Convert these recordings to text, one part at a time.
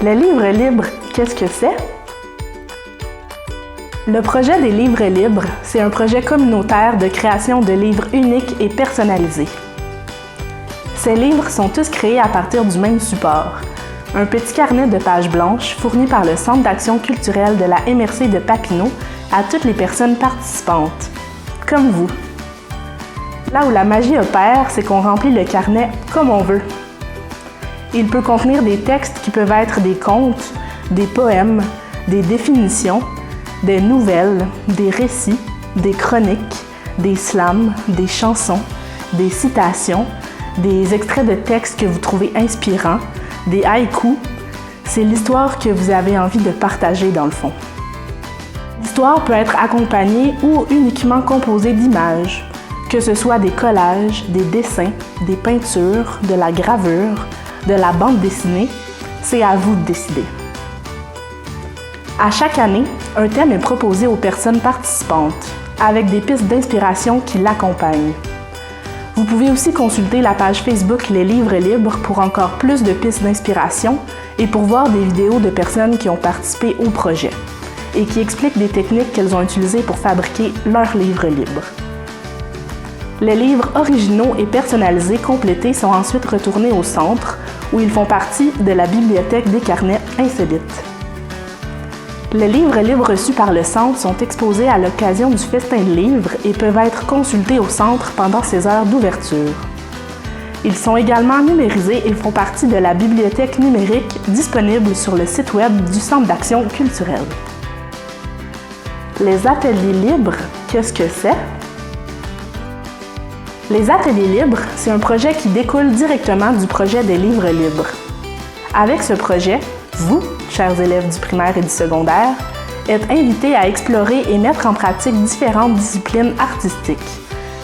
Le livre libre, qu'est-ce que c'est? Le projet des livres libres, c'est un projet communautaire de création de livres uniques et personnalisés. Ces livres sont tous créés à partir du même support, un petit carnet de pages blanches fourni par le Centre d'action culturelle de la MRC de Papineau à toutes les personnes participantes, comme vous. Là où la magie opère, c'est qu'on remplit le carnet comme on veut. Il peut contenir des textes qui peuvent être des contes, des poèmes, des définitions, des nouvelles, des récits, des chroniques, des slams, des chansons, des citations, des extraits de textes que vous trouvez inspirants, des haïkus. C'est l'histoire que vous avez envie de partager dans le fond. L'histoire peut être accompagnée ou uniquement composée d'images, que ce soit des collages, des dessins, des peintures, de la gravure, de la bande dessinée, c'est à vous de décider. À chaque année, un thème est proposé aux personnes participantes, avec des pistes d'inspiration qui l'accompagnent. Vous pouvez aussi consulter la page Facebook Les Livres Libres pour encore plus de pistes d'inspiration et pour voir des vidéos de personnes qui ont participé au projet et qui expliquent des techniques qu'elles ont utilisées pour fabriquer leurs livres libres. Les livres originaux et personnalisés complétés sont ensuite retournés au centre où ils font partie de la bibliothèque des carnets insolites. Les livres libres reçus par le Centre sont exposés à l'occasion du festin de livres et peuvent être consultés au Centre pendant ses heures d'ouverture. Ils sont également numérisés et font partie de la bibliothèque numérique disponible sur le site web du Centre d'action culturelle. Les ateliers libres, qu'est-ce que c'est? Les ateliers libres, c'est un projet qui découle directement du projet des livres libres. Avec ce projet, vous, chers élèves du primaire et du secondaire, êtes invités à explorer et mettre en pratique différentes disciplines artistiques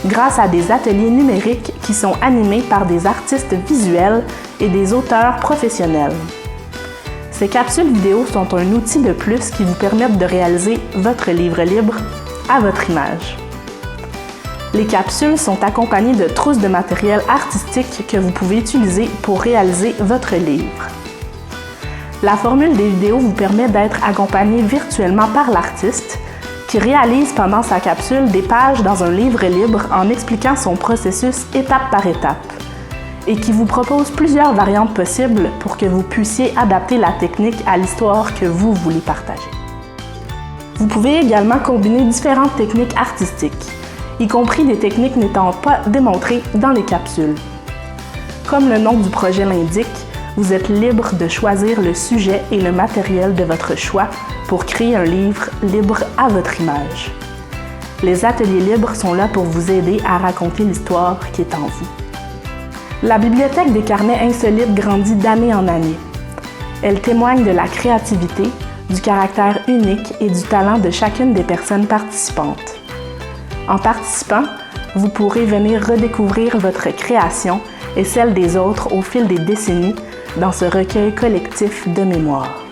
grâce à des ateliers numériques qui sont animés par des artistes visuels et des auteurs professionnels. Ces capsules vidéo sont un outil de plus qui vous permettent de réaliser votre livre libre à votre image. Les capsules sont accompagnées de trousses de matériel artistique que vous pouvez utiliser pour réaliser votre livre. La formule des vidéos vous permet d'être accompagné virtuellement par l'artiste qui réalise pendant sa capsule des pages dans un livre libre en expliquant son processus étape par étape et qui vous propose plusieurs variantes possibles pour que vous puissiez adapter la technique à l'histoire que vous voulez partager. Vous pouvez également combiner différentes techniques artistiques, y compris des techniques n'étant pas démontrées dans les capsules. Comme le nom du projet l'indique, vous êtes libre de choisir le sujet et le matériel de votre choix pour créer un livre libre à votre image. Les ateliers libres sont là pour vous aider à raconter l'histoire qui est en vous. La bibliothèque des carnets insolites grandit d'année en année. Elle témoigne de la créativité, du caractère unique et du talent de chacune des personnes participantes. En participant, vous pourrez venir redécouvrir votre création et celle des autres au fil des décennies dans ce recueil collectif de mémoire.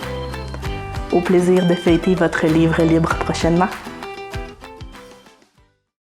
Au plaisir de feuilleter votre livre libre prochainement.